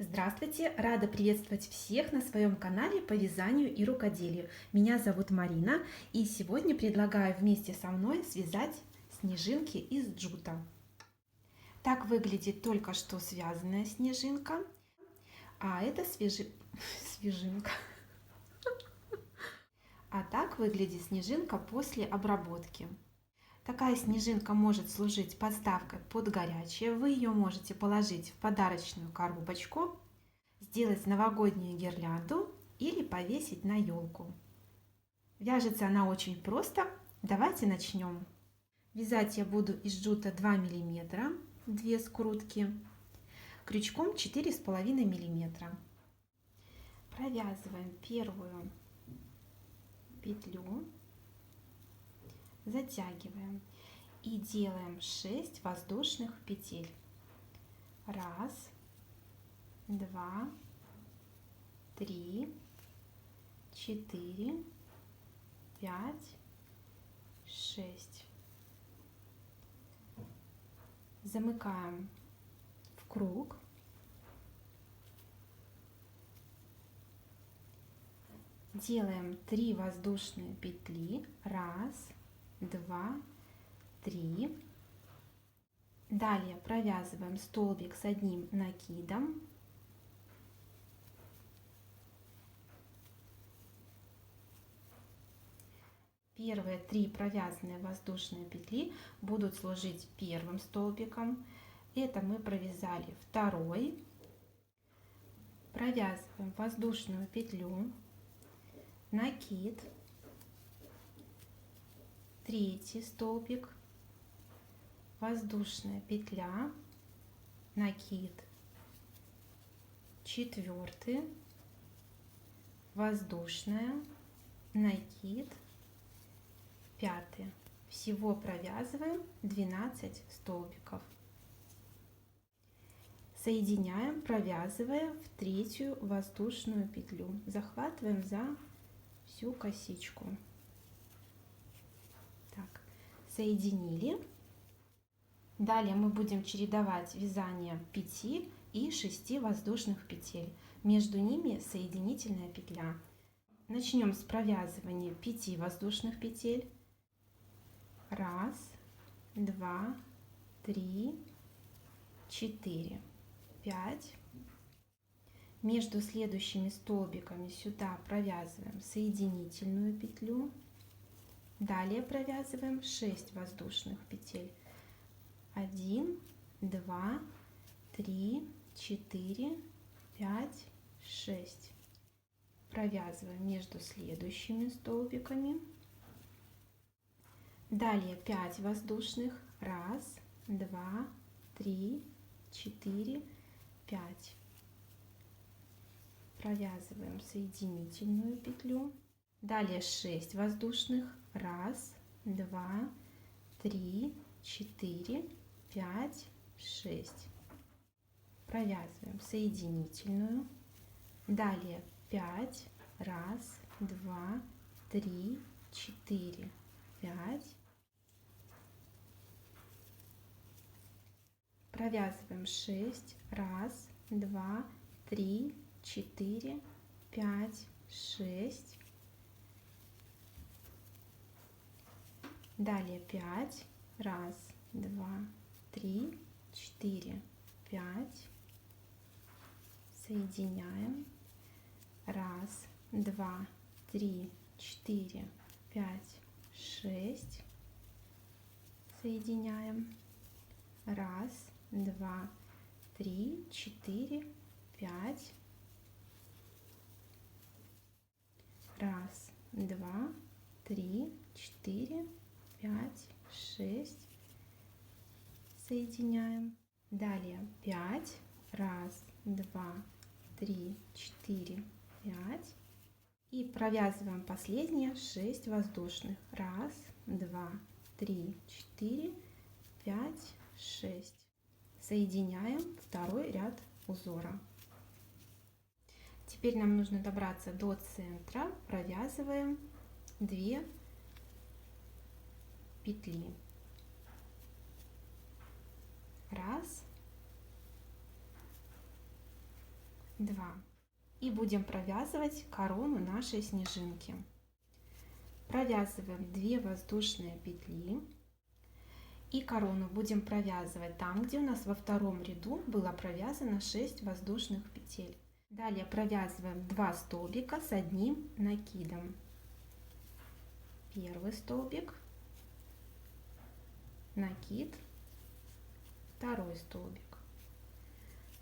Здравствуйте! Рада приветствовать всех на своем канале по вязанию и рукоделию. Меня зовут Марина, и сегодня предлагаю вместе со мной связать снежинки из джута. Так выглядит только что связанная снежинка, а это свежинка. А так выглядит снежинка после обработки. Такая снежинка может служить подставкой под горячее. Вы ее можете положить в подарочную коробочку, сделать новогоднюю гирлянду или повесить на елку. Вяжется она очень просто. Давайте начнем. Вязать я буду из джута 2 мм, 2 скрутки, крючком 4,5 мм. Провязываем первую петлю, затягиваем и делаем 6 воздушных петель. 1, 2, 3, 4, 5, 6. Замыкаем в круг. Делаем 3 воздушные петли. 1, 2, 3. Далее провязываем столбик с одним накидом. Первые 3 провязанные воздушные петли будут служить первым столбиком. Это мы провязали второй. Провязываем воздушную петлю, накид, третий столбик, воздушная петля, накид, четвертый, воздушная, накид, пятый. Всего провязываем 12 столбиков. Соединяем, провязывая в третью воздушную петлю. Захватываем за всю косичку. Так, соединили. Далее мы будем чередовать вязание 5 и 6 воздушных петель. Между ними соединительная петля. Начнем с провязывания 5 воздушных петель. 1, 2, 3, 4, 5. Между следующими столбиками сюда провязываем соединительную петлю. Далее провязываем 6 воздушных петель. 1, 2, 3, 4, 5, 6. Провязываем между следующими столбиками. Далее 5 воздушных. 1, 2, 3, 4, 5. Провязываем соединительную петлю. Далее 6 воздушных. 1, 2, 3, 4, 5, 6. Провязываем соединительную. Далее 5. 1, 2, 3, 4, 5. Провязываем 6. 1, 2, 3, 4, 5, 6. Далее 5. 1, 2, 3, 4, 5. Соединяем. 1, 2, 3, 4, 5, 6. Соединяем. 1, 2, 3, 4, 5. 1, 2, 3, 4, 5, 6. Соединяем. Далее 5. 1, 2, 3, 4, 5. И провязываем последние 6 воздушных. 1, 2, 3, 4, 5, 6. Соединяем второй ряд узора. Теперь нам нужно добраться до центра. Провязываем 2 петли. 1, 2. И будем провязывать корону нашей снежинки. Провязываем 2 воздушные петли. И корону будем провязывать там, где у нас во втором ряду было провязано 6 воздушных петель. Далее провязываем 2 столбика с одним накидом. Первый столбик, накид, второй столбик.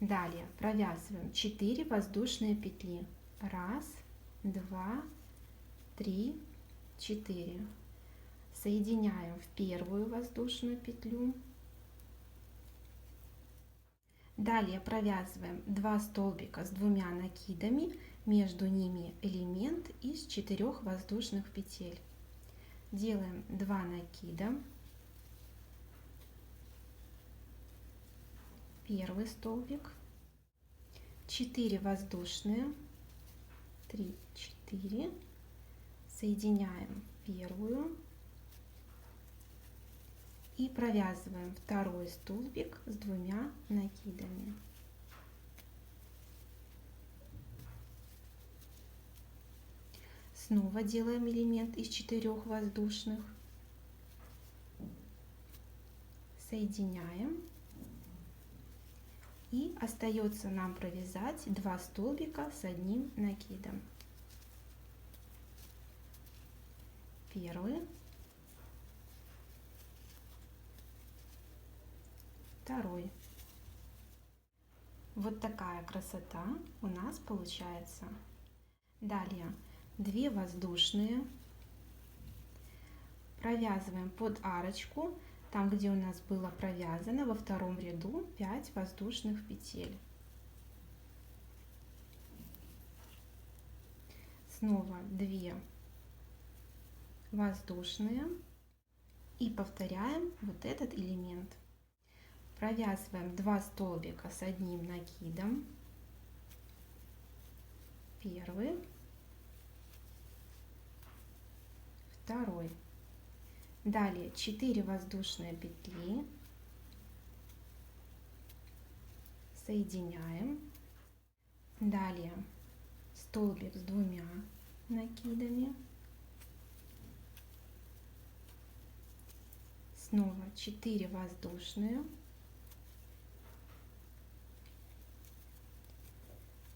Далее провязываем 4 воздушные петли. 1, 2, 3, 4. Соединяем в первую воздушную петлю. Далее провязываем 2 столбика с 2 накидами, между ними элемент из 4 воздушных петель. Делаем 2 накида. Первый столбик, 4 воздушные, 3, 4, соединяем первую и провязываем второй столбик с 2 накидами. Снова делаем элемент из 4 воздушных, соединяем. И остается нам провязать 2 столбика с одним накидом. Первый, второй. Вот такая красота у нас получается. Далее 2 воздушные. Провязываем под арочку. Там, где у нас было провязано во втором ряду 5 воздушных петель. Снова 2 воздушные и повторяем вот этот элемент. Провязываем 2 столбика с одним накидом. Первый, второй. Далее 4 воздушные петли, соединяем. Далее столбик с 2 накидами. Снова 4 воздушные.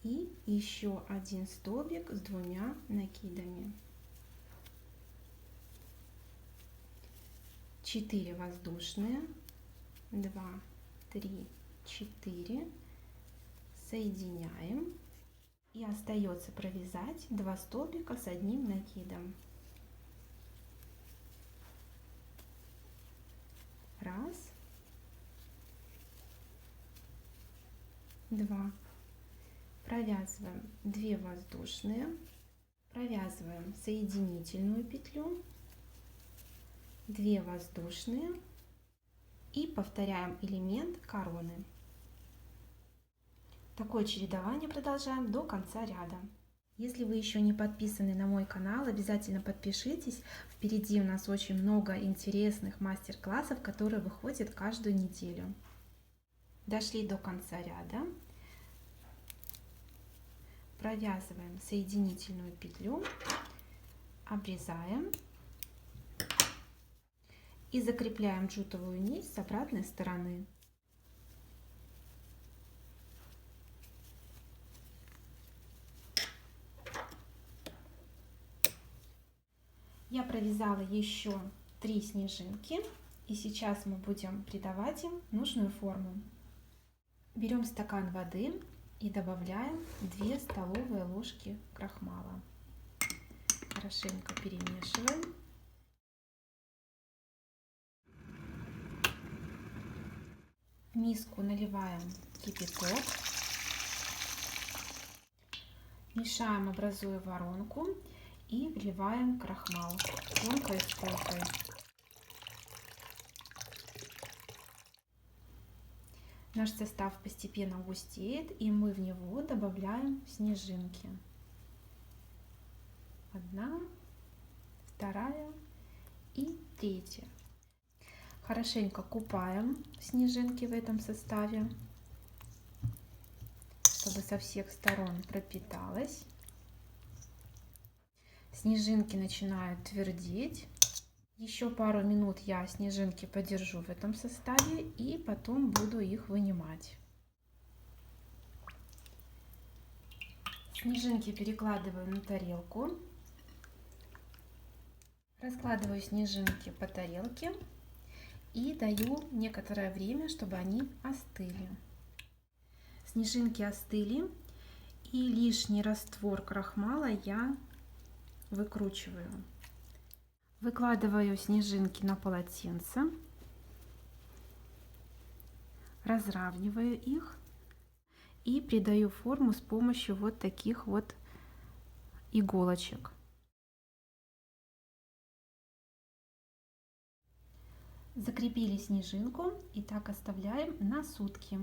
И еще один столбик с 2 накидами. 4 воздушные, 2, 3, 4, соединяем. И остается провязать 2 столбика с одним накидом. 1, 2. Провязываем 2 воздушные, провязываем соединительную петлю, 2 воздушные и повторяем элемент короны. Такое чередование продолжаем до конца ряда. Если вы еще не подписаны на мой канал, обязательно подпишитесь. Впереди у нас очень много интересных мастер-классов, которые выходят каждую неделю. Дошли до конца ряда. Провязываем соединительную петлю, обрезаем. И закрепляем джутовую нить с обратной стороны. Я провязала еще 3 снежинки, и сейчас мы будем придавать им нужную форму. Берем стакан воды и добавляем 2 столовые ложки крахмала. Хорошенько перемешиваем. В миску наливаем кипяток, мешаем, образуя воронку, и вливаем крахмал тонкой струйкой. Наш состав постепенно густеет, и мы в него добавляем снежинки. 1, 2 и 3. Хорошенько купаем снежинки в этом составе. чтобы со всех сторон пропиталась. Снежинки начинают твердеть. Еще пару минут я снежинки подержу в этом составе и потом буду их вынимать. Снежинки перекладываю на тарелку. Раскладываю снежинки по тарелке и даю некоторое время, чтобы они остыли. Снежинки остыли, и лишний раствор крахмала я выкручиваю. Выкладываю снежинки на полотенце, разравниваю их и придаю форму с помощью вот таких вот иголочек. Закрепили снежинку и так оставляем на сутки.